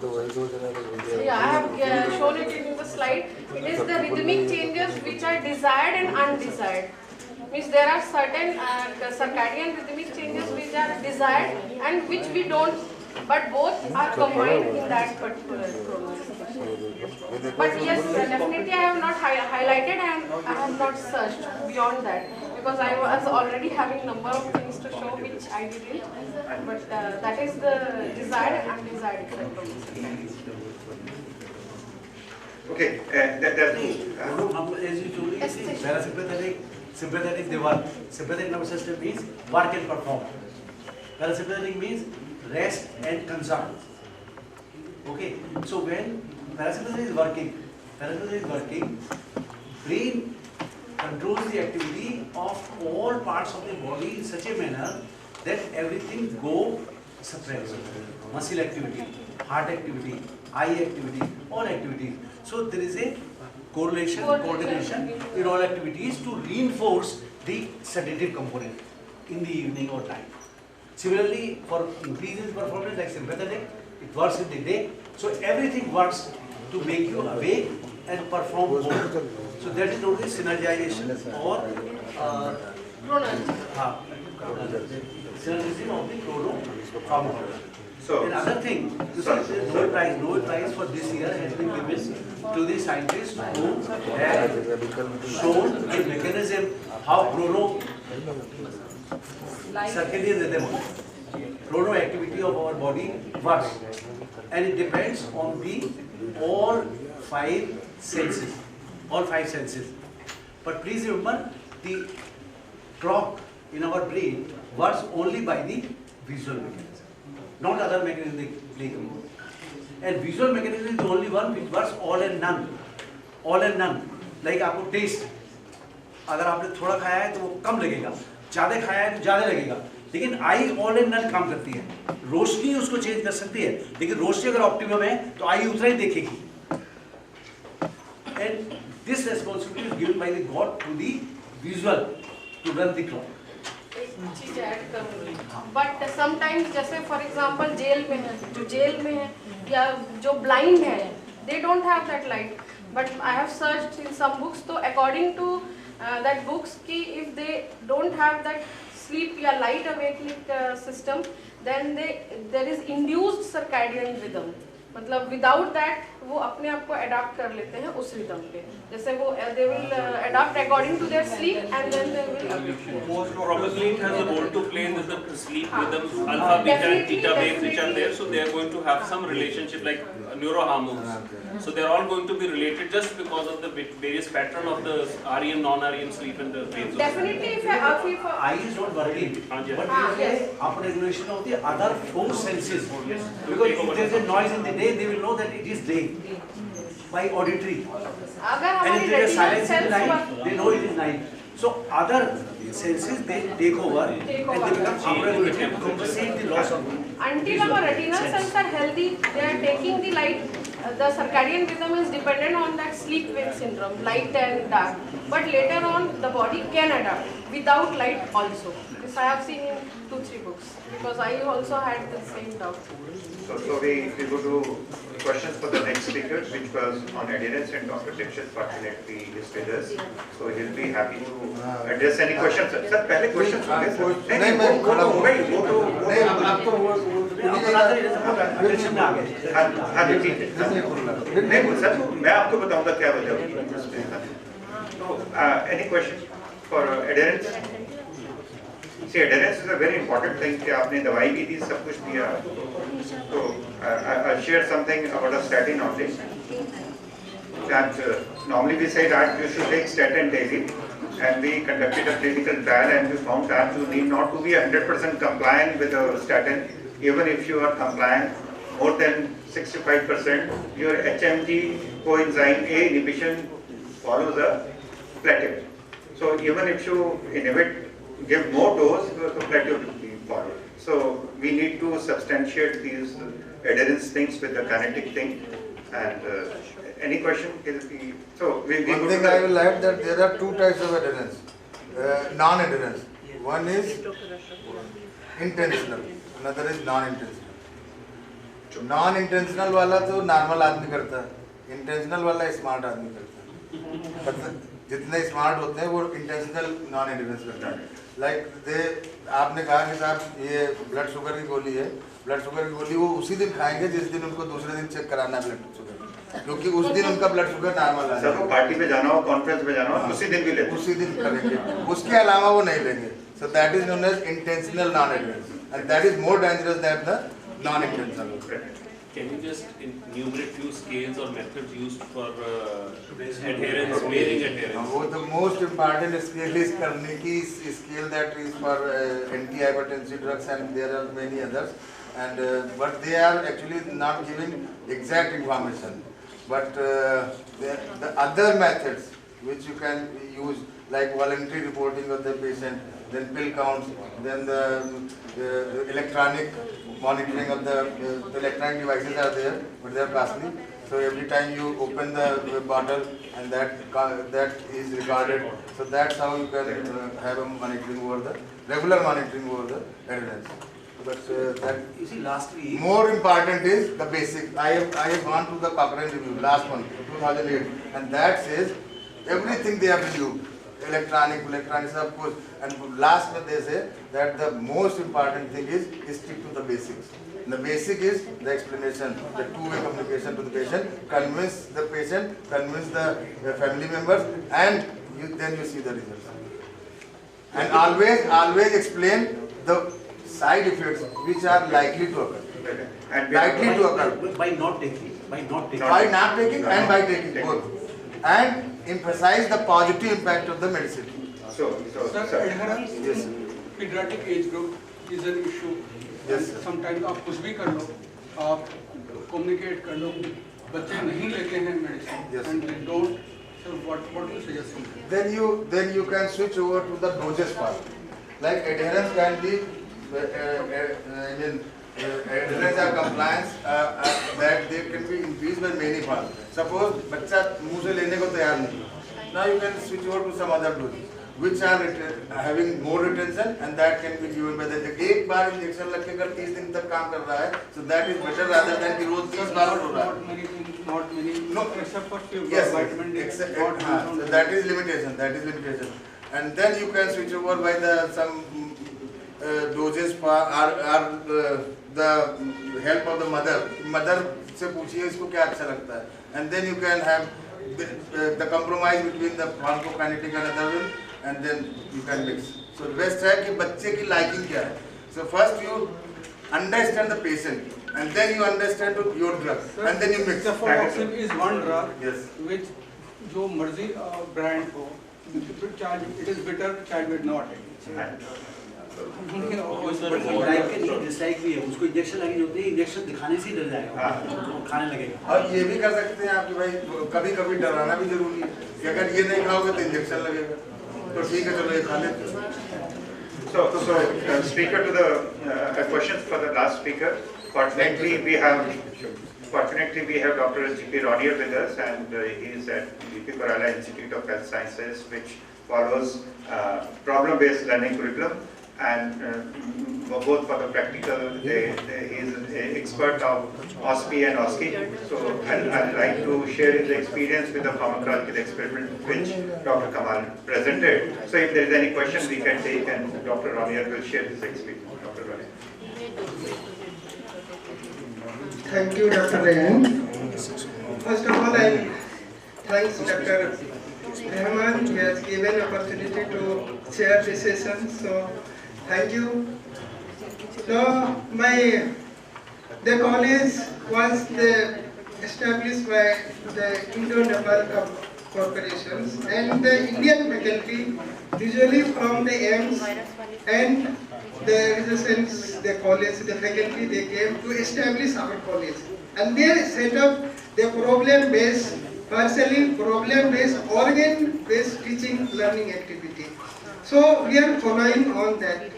Yeah, I have shown it in the slide. It is the rhythmic changes which are desired and undesired. Means there are certain circadian rhythmic changes which are desired and which we don't, but both are combined in that particular chronos. But yes, definitely I have not highlighted and I have not searched beyond that because I was already having number of things to show which I didn't. But that is the desired and undesired effect of this. Okay, as you told me, parasympathetic, sympathetic, they work. Sympathetic nervous system means work and perform. Parasympathetic means rest and consume. Okay, so when parasympathetic is working, brain controls the activity of all parts of the body in such a manner that everything go suppressed. Muscle activity, heart activity, eye activity, all activities. So there is a correlation, coordination in all activities to reinforce the sedative component in the evening or night. Similarly, for increase in performance like sympathetic, it works in the day. So everything works to make you awake and perform more. So that is only synergization or synergism of the chrono. So, another thing, Nobel Prize for this year has been given to the scientists who have shown the mechanism how circadian rhythm, chrono activity of our body works, and it depends on the all five senses. But please remember, the clock in our brain works only by the visual mechanism. Not other mechanism they play. And visual mechanism is the only one which works all and none. Like आपको taste, अगर आपने थोड़ा खाया है तो वो कम लगेगा, ज़्यादा खाया है तो ज़्यादा लगेगा. लेकिन आई all and none काम करती है. रोशनी उसको चेंज कर सकती है, लेकिन रोशनी अगर ऑप्टिमम है तो आई उतना ही देखेगी. And this responsibility is given by the God to the visual to run the clock. चीज ऐड करूँगी, बट समटाइम्स जैसे फॉर एग्जांपल जेल में है या जो ब्लाइंड है, they don't have that light, but I have searched in some books, तो according to that books कि if they don't have that sleep या light awakening system, then there is induced circadian rhythm, मतलब without that वो अपने आप को adopt कर लेते हैं उस रिदम पे, जैसे वो they will adopt according to their sleep and then they will most probably it has a role to play in the sleep rhythms, alpha, beta and theta waves which are there, so they are going to have some relationship like neurohormones. So they are all going to be related just because of the various pattern of the REM, non-REM sleep and the waves. Definitely if eye is not working, but there is a upregulation of the other four senses. Because if there is a noise in the day, they will know that it is day by auditory. And if there is silence in the night, they know it is night. So other senses they take over and they become upregulated to compensate the loss of light. Until our retinal cells are healthy, they are taking the light. The circadian rhythm is dependent on that sleep-wake syndrome, light and dark. But later on, the body can adapt without light also. This I have seen in 2-3 books because I also had the same doubt. So we go to questions for the next speaker, which was on adherence, and Dr. Dixit fortunately is with us, so he'll be happy to address any questions. Sir, पहले questions होंगे sir. नहीं मैं खड़ा हूँ. नहीं आपको वो हाँ जी ठीक है. नहीं सर मैं आपको बताऊँगा क्या वजह होगी. Any question for adherence? See, adherence is a very important thing कि आपने दवाई भी दी, सब कुछ दिया. So I'll share something about a statin knowledge. That normally we say that you should take statin daily, and we conducted a clinical trial and we found that you need not to be 100% compliant with the statin. Even if you are compliant more than 65%, your HMG coenzyme A inhibition follows a plateau. So even if you give more dose, the plateau will be followed. So we need to substantiate these adherence things with the kinetic thing. And any question? So one thing I will add that there are two types of adherence. Non-adherence. One is intentional, another is non-intentional. Non intentional वाला तो normal आदमी करता है, intentional वाला smart आदमी करता है। मतलब जितने स्मार्ट होते हैं वो इंटेंशनल नॉन एडहेरेंस करते हैं। लाइक आपने कहा कि साहब ये ब्लड शुगर की गोली है, ब्लड शुगर की गोली वो उसी दिन खाएंगे जिस दिन उनको दूसरे दिन चेक कराना है ब्लड शुगर, क्योंकि उस दिन उनका ब्लड शुगर नॉर्मल है। सबको पार्टी पे जाना हो, कॉन्फ्रेंस पे जाना हो, उसी दिन भी लेते हैं। उसी दिन करेंगे, उसके अलावा वो नहीं लेंगे। So that is known as intentional non adherence and that is more dangerous than the non intentional. Can you just enumerate few scales or methods used for adherence, measuring adherence? वो the most important scale is Carnegie scale that is for anti-hypertensive drugs and there are many others, and but they are actually not giving exact information. But the other methods which you can use, like voluntary reporting of the patient, then pill counts, then the electronic monitoring of the electronic devices are there, but they are costly. So every time you open the bottle and that is recorded. So that's how you can have a monitoring over the regular monitoring over the adherence. But that You see, last week, more important is the basic. I have gone to the Cochrane review, last one, 2008, and that says everything they have reviewed, electronic of course, and last one they say that the most important thing is stick to the basics. And the basic is the explanation, the two-way communication to the patient, convince the patient, convince the family members, and then you see the results. And always explain the side effects which are likely to occur. And Likely to occur. by not taking, By not taking and by taking both. And emphasize the positive impact of the medicine. So, Sir, adherence Yes. in pediatric age group is an issue. Yes, sir. Sometimes आप कुछ भी कर लो, आप communicate कर लो, बच्चे नहीं लेते हैं medicine Yes. and they don't. So what do you suggest? Then you can switch over to the dosage part. Like adherence can be, adherence or compliance that they can be increased by many parts. Suppose बच्चा मुंह से लेने को तैयार नहीं, now you can switch over to some other doses which are having more retention and that can be given by the एक बार injection लग के अगर 30 दिन तक काम कर रहा है, so that is better rather than कि रोज 30 बार हो रहा है. Not many things, not many. No. Except for few Yes, vitamin D. not so that is limitation. And then you can switch over by the some doses or the help of the mother से पूछिए इसको क्या अच्छा लगता है, and then you can have the compromise between the pharmacokinetic and other one, and then you can mix. So best है कि बच्चे की liking क्या है. So first you understand the patient and then you understand your drug and then you mix. Cephaloxime is one drug Yes. which जो मर्जी brand हो, it is better child will not take. Like के नहीं dislike भी है, उसको injection लगी होती है, इंजेक्शन दिखाने से ही डर जाएगा, वो खाने लगेगा। और ये भी कर सकते हैं आप कि भाई कभी कभी डराना भी जरूरी है कि अगर ये नहीं खाओगे तो इंजेक्शन लगेगा, तो ठीक है चलो ये खा लेते हैं। So speaker to the questions for the last speaker. Fortunately we have Dr. G.P. Ronier with us, and he is at G.P. Korala Institute of Health Sciences, which follows problem-based learning curriculum, and both for the practical, he is an expert of OSPI and OSCE. So I'd like to share his experience with the pharmacological experiment which Dr. Kamal presented. So if there is any question we can take, and Dr. Ronier will share his experience. Dr. Ronier. Thank you, Dr. Rehan. First of all, I thanks Dr. Rahman. He has given opportunity to share this session. So, thank you. So, the college was established by the Indo-Nepal corporations and the Indian faculty, usually from the AIMS and the residents, the college, the faculty, they came to establish our college. And they set up the problem-based, partially problem-based, organ-based teaching learning activity. So we are following on that.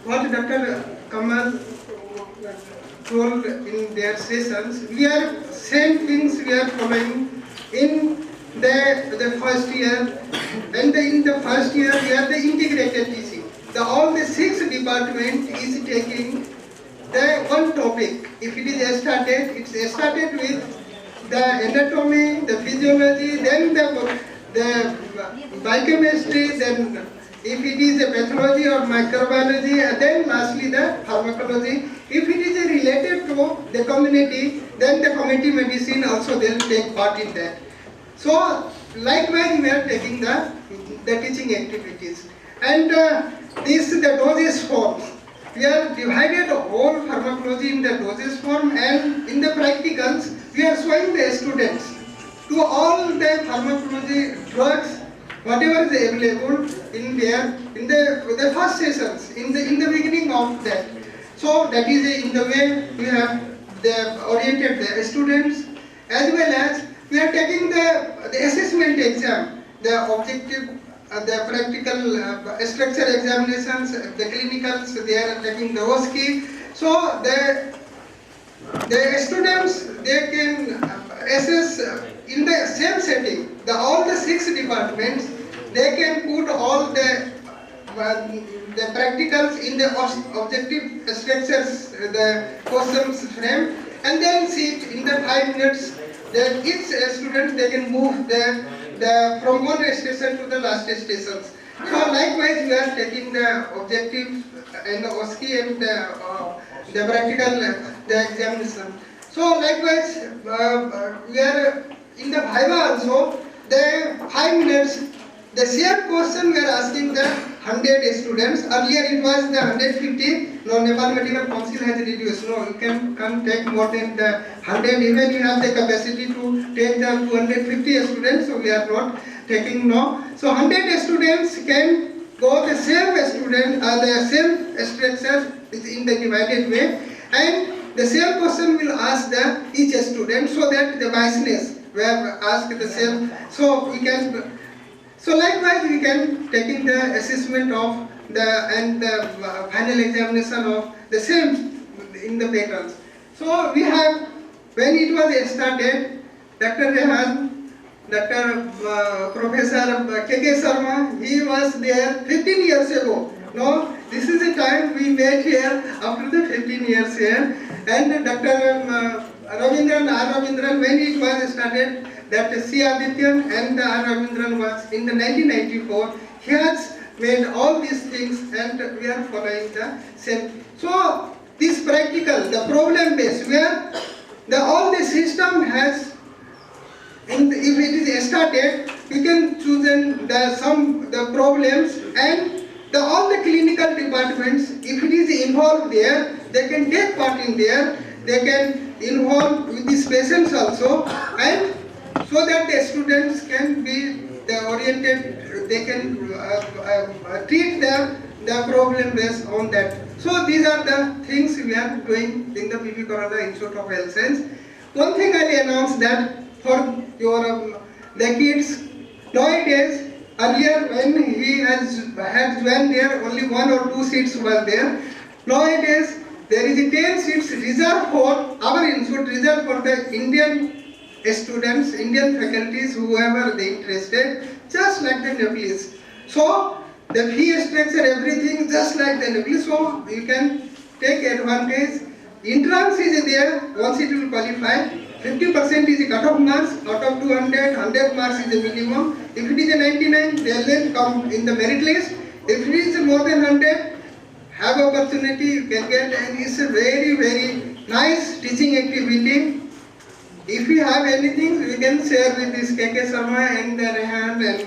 What Dr. Kamal told in their sessions, we are same things we are following in the first year. And in the first year we have the integrated teaching. All the 6 departments is taking the one topic. If it is started, it's started with the anatomy, the physiology, then the biochemistry, then if it is a pathology or microbiology, and then lastly the pharmacology. If it is related to the community, then the community medicine also they'll take part in that. So likewise we are taking the teaching activities. And this the dosage forms. We are divided whole pharmacology in the dosage form, and in the practicals we are showing the students to all the pharmacology drugs, whatever is available in there in the first sessions in the beginning of that. So that is in the way we have oriented the students, as well as we are taking the assessment exam, the objective, the practical structure examinations, the clinicals, they are taking the OSCE. So the students, they can assess in the same setting, all the 6 departments, they can put all the practicals in the objective structures, the questions frame, and then sit in the 5 minutes. Then each student, they can move from one station to the last stations. So likewise, we are taking the objective and the OSCE and the practical, the examination. So likewise, we are in the Viva also, the 5 minutes, the same question we are asking the 100 students. Earlier it was the 150. Now Nepal Medical Council has reduced. No, you can take more than the 100. Even you have the capacity to take the 250 students. So we are not taking now. So 100 students can go the same student, the same structure in the divided way, and the same question will ask each student, so that the biasness we have asked the same. So we can. So likewise, we can taking the assessment of the final examination of the same in the patterns. So we have, when it was started, Dr. Rehan, Dr. Professor K.K. Sharma, he was there 15 years ago. No, this is the time we met here after the 15 years here. And Dr. Ravindran, R. Ravindran, when it was started, that C. Adityan and R. Ravindran was in the 1994. He has made all these things, and we are following the same. So this practical, the problem based, where all the system has, if it is started, you can choose the problems, and all the clinical departments, if it is involved there, they can take part in there. They can involve with these patients also, and so that the students can be oriented, they can treat the problem based on that. So these are the things we are doing in the P.V. Kaurala Institute of Health Science. One thing I announced that for the kids, nowadays, earlier when he had joined there, only 1 or 2 seats were there. Nowadays, there is 10 seats reserved for our institute, reserved for the Indian students, Indian faculties, whoever they interested, just like the Nepalese. So the fee structure, everything just like the Nepalese. So you can take advantage. Entrance is there. Once it will qualify, 50% is the cutoff marks. Out of 200, 100 marks is the minimum. If it is a 99, they will then come in the merit list. If it is more than 100, have opportunity, you can get, and it's a very, very nice teaching activity. If you have anything, we can share with this K.K. Sharma and the Rehan and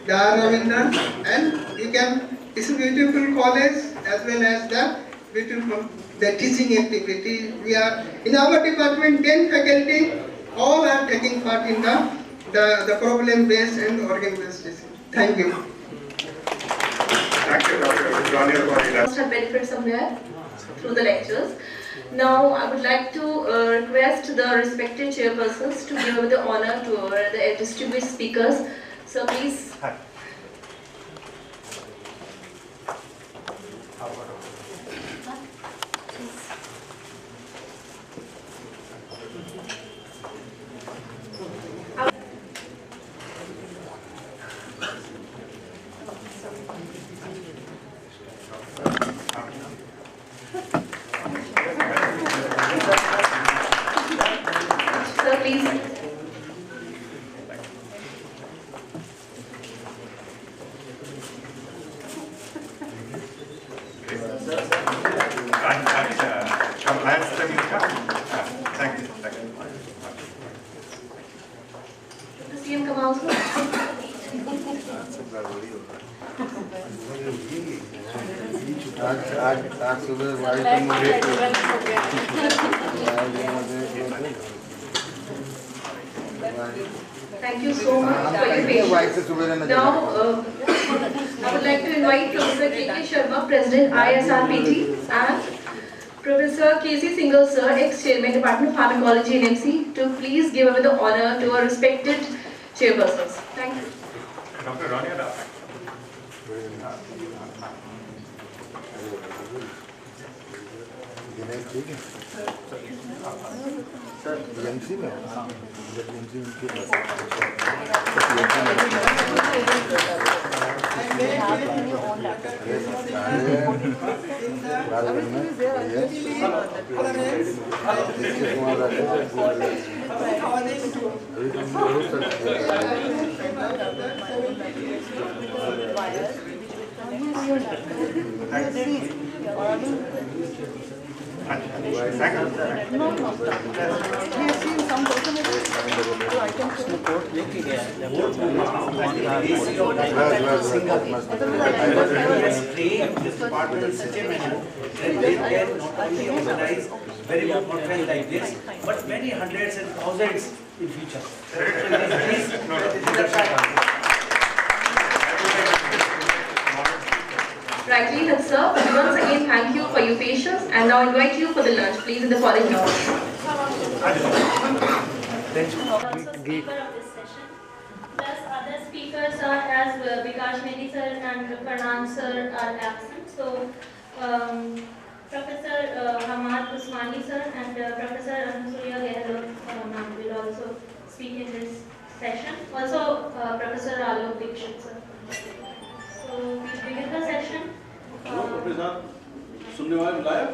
the R. Ravindran, and you can, it's a beautiful college as well as the beautiful teaching activity. We are, in our department, 10 faculty, all are taking part in the problem based and organ based teaching. Thank you. Thank you, Dr. Johnny, for your must have benefit somewhere through the lectures. Now I would like to request the respected chairpersons to give the honor to the distinguished speakers. So please. please. Compliance to Mika. Thank you. Thank you. The CM come also. आज सुबह wife को मुझे Thank you so much for your wife से patience. सुबह रहना Now, I would like to invite Professor K.K. Sharma, President ISRPT, and Professor K.C. Singhal, Sir, ex-Chairman, Department of Pharmacology, NMC, to please give away the honor to our respected chairpersons. Thank you. Dr. Ronnie Rao. ठीक है sir MC में MC This department in such a manner that they can not only organize very good conference like this, but many hundreds and thousands in future. So this is the try. Rightly done, sir. Once again, thank you for your patience, and now invite you for the lunch, please, in the following order. Also speaker of this session. Plus other speakers are as Vikash Mehdi sir and Pranam sir are absent. So Professor Hamad Usmani sir and Professor Anusuya Gehlot ma'am will also speak in this session. Also Professor Alok Dikshit sir. So we begin the session. सुनने वाले बुलाया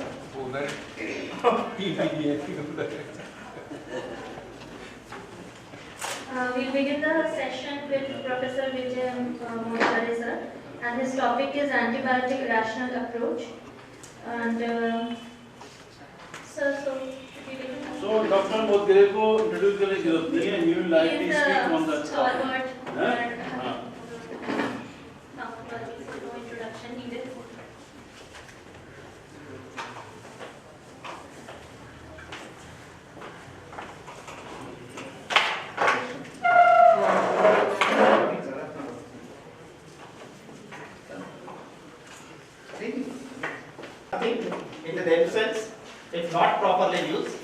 We'll begin the session with Professor Vijay Mohapatra sir, and his topic is antibiotic rational approach. And sir, so should we begin? So Dr. Modgire को introduce करने की जरूरत नहीं है. You will likely He is speak on a the stalwart. हाँ? No introduction needed. In the themselves, if not properly used,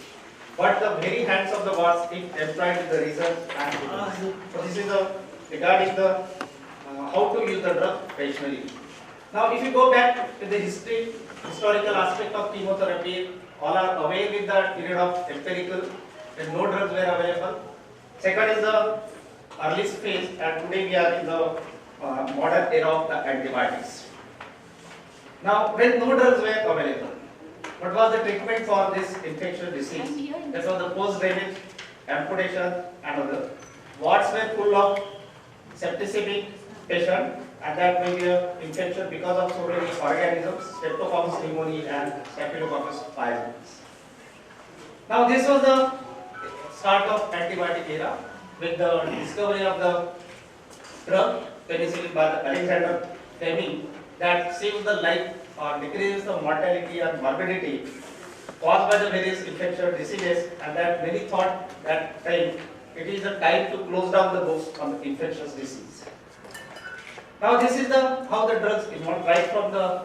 but the very hands of the gods if employed in the research and treatment. So this is regarding the how to use the drug rationally. Now, if you go back to the historical aspect of chemotherapy, all are aware with the period of empirical when no drugs were available. Second is the early phase, and today we are in the modern era of the antibiotics. Now, when no drugs were available, what was the treatment for this infectious disease? That was the post-drainage, amputation, and other. Wards were full of septicemic patient, and that may be an infection because of so many organisms, Streptococcus pneumoniae and Staphylococcus pyogenes. Now, this was the start of antibiotic era with the discovery of the drug penicillin by the Alexander Fleming that saves the life or decreases the mortality and morbidity caused by the various infectious diseases, and that many thought that time it is the time to close down the books on the infectious disease. Now this is how the drugs evolved right from the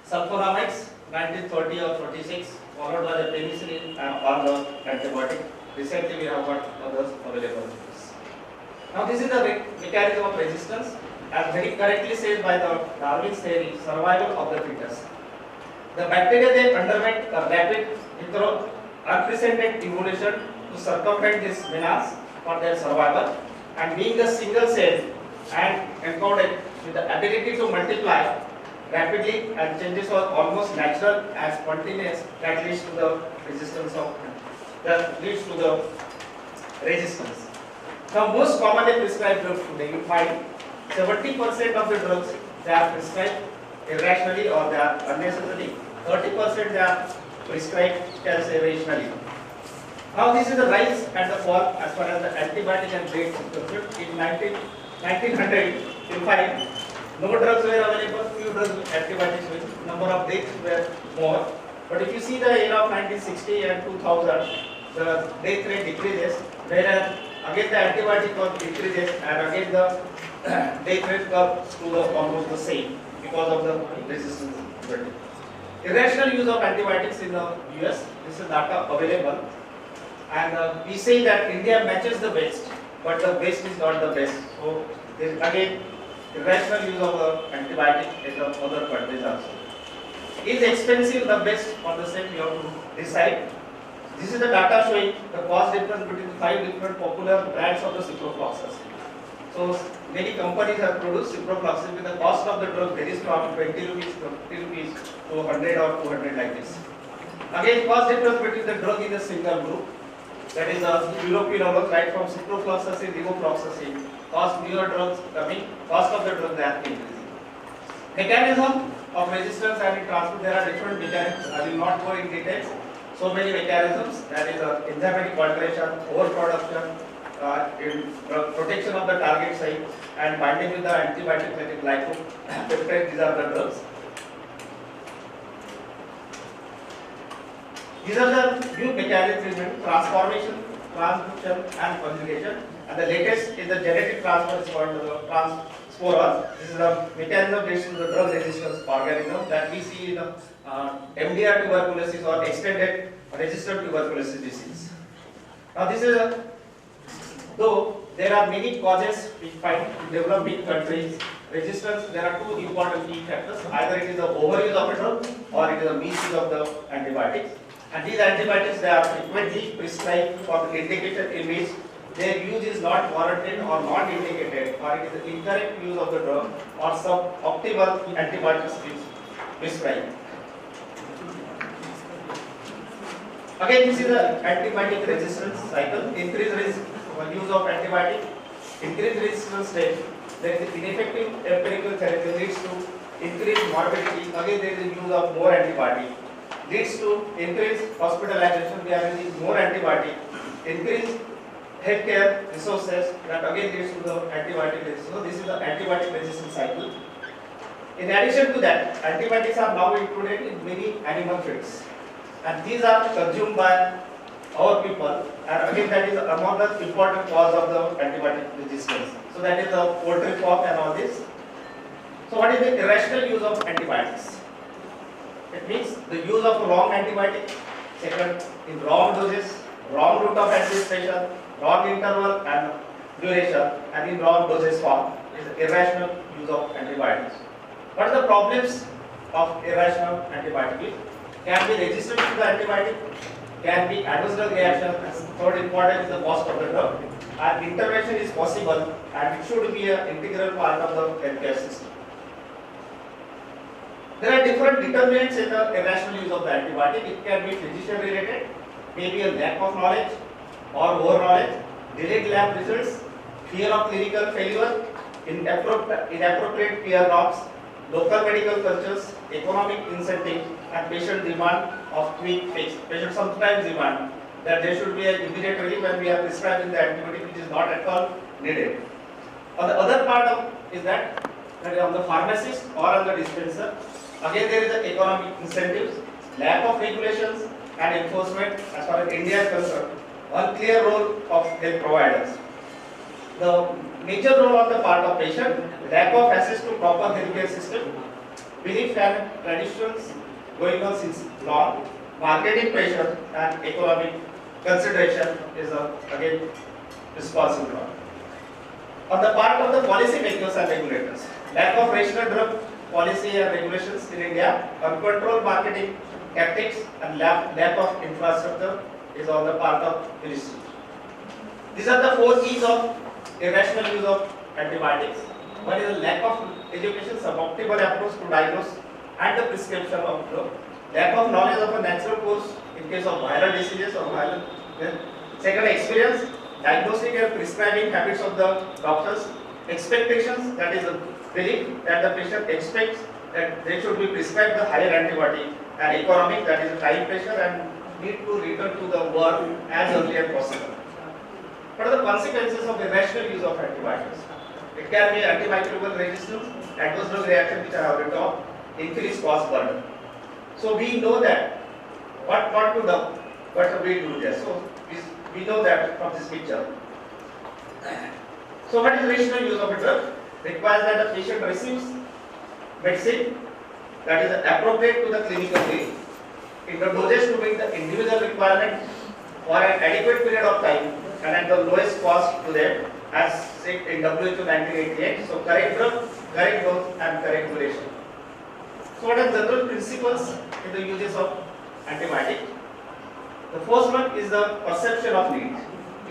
sulfonamides 1930 or 36, followed by the penicillin and all the antibiotic. Recently we have got others available. Now this is the mechanism of resistance, as very correctly said by the Darwin's theory, survival of the fittest. The bacteria, they underwent a rapid, unprecedented evolution to circumvent this menace for their survival, and being a single cell and encoded with the ability to multiply rapidly, and changes were almost natural and spontaneous, that leads to the resistance of, that leads to the resistance. Now most commonly prescribed drugs today, you find 70% of the drugs they are prescribed irrationally or they are unnecessarily. 30% they are prescribed irrationally. Now this is the rise and the fall as far as the antibiotic and drugs is concerned. In 1900, you find no drugs were available, few drugs, antibiotics were, number of deaths were more. But if you see the era of 1960 and 2000, the death rate decreases, whereas again the antibiotic curve decreases and again the death rate comes to the almost the same because of the resistance. Irrational use of antibiotics in the US, this is data available, and we say that India matches the West, but the West is not the best. So there is again irrational use of antibiotic in the other countries also. Is expensive the best or the same? You have to decide. This is the data showing the cost difference between 5 different popular brands of the ciprofloxacin. So many companies have produced ciprofloxacin with the cost of the drug varies from 20 rupees, 50 rupees to 100 or 200 like this. Again, cost difference between the drug in a single group, that is a fluoroquinolone, right from ciprofloxacin, levofloxacin, cost newer drugs coming, cost of the drug they are increasing. Mechanism of resistance and transfer, there are different mechanisms. I will not go in details. So many mechanisms, that is enzymatic alteration, overproduction, in protection of the target site, and binding with the antibiotic like glycopeptide, these are the drugs. These are the new mechanisms: transformation, transcription, and conjugation. And the latest is the genetic transfer, is called the transporer. This is a mechanism based on the drug resistance organism that we see in MDR tuberculosis or extended resistant tuberculosis disease. Now this is though there are many causes we find in developing countries. Resistance, there are two important key factors. Either it is the overuse of a drug or it is a misuse of the antibiotics. And these antibiotics, they are frequently prescribed for the indication in which their use is not warranted or not indicated, or it is the incorrect use of the drug or suboptimal antibiotics is prescribed. Again, this is the antibiotic resistance cycle. Increased risk use of antibiotic, increased resistance state, there is ineffective empirical therapy leads to increased morbidity. Again, there is the use of more antibiotic, leads to increased hospitalization. We are using more antibiotic, increased healthcare resources, that again leads to the antibiotic resistance. So this is the antibiotic resistance cycle. In addition to that, antibiotics are now included in many animal feeds, and these are consumed by our people, and again that is among the important cause of the antibiotic resistance. So that is the poultry farm and all this. So what is the irrational use of antibiotics? It means the use of wrong antibiotic, second in wrong doses, wrong route of administration, wrong interval and duration, and in wrong dosage form is irrational use of antibiotics. What are the problems of irrational antibiotic? Can be resistant to the antibiotic, can be adverse drug reaction, and third important is the cost of the drug. And intervention is possible and it should be an integral part of the healthcare system. There are different determinants in the irrational use of the antibiotic. It can be physician related, maybe a lack of knowledge or over knowledge, delayed lab results, fear of clinical failure, inappropriate peer norms, local medical cultures, economic incentive, and patient demand of quick fix. Patient sometimes demand that there should be an immediate relief when we are prescribing the antibiotic which is not at all needed. On the other part of is that on the pharmacist or on the dispenser, again there is the economic incentives, lack of regulations and enforcement as far as India is concerned, unclear role of health providers. The major role on the part of patient, lack of access to proper healthcare system, belief and traditions going on since long, marketing pressure and economic consideration is again responsible. On the part of the policy makers and regulators, lack of rational drug policy and regulations in India, uncontrolled marketing tactics and lack of infrastructure is on the part of ministry. These are the four keys of irrational use of antibiotics. One is the lack of education, suboptimal approach to diagnose and the prescription of drug. Lack of knowledge of a natural course in case of viral diseases or viral. Second, experience, diagnostic and prescribing habits of the doctors, expectations, that is a belief that the patient expects that they should be prescribed the higher antibiotic, and economic, that is a time pressure and need to return to the work as early as possible. What are the consequences of irrational use of antibiotics? It can be antimicrobial resistance, adverse drug reaction which I have already talked, increased cost burden. So we know that what to do, what we do there. So we know that from this picture. So what is rational use of a drug? Requires that the patient receives medicine that is appropriate to the clinical need, in the dosage to meet the individual requirement for an adequate period of time and at the lowest cost to them, as said in WHO 1988. So correct drug, correct dose and correct duration. So what are general principles in the uses of antibiotic? The first one is the perception of need.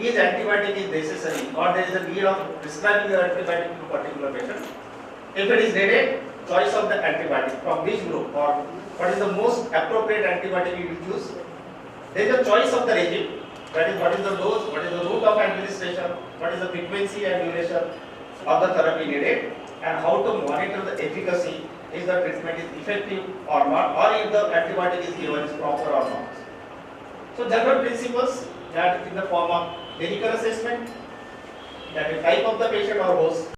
Is antibiotic is necessary or there is a need of prescribing the antibiotic to a particular patient? If it is needed, choice of the antibiotic from which group or what is the most appropriate antibiotic you will choose. There is a choice of the regime, that is what is the dose, what is the route of administration, what is the frequency and duration of the therapy needed, and how to monitor the efficacy, if the treatment is effective or not, or if the antibiotic is given is proper or not. So general principles that in the form of clinical assessment, that is type of the patient or host,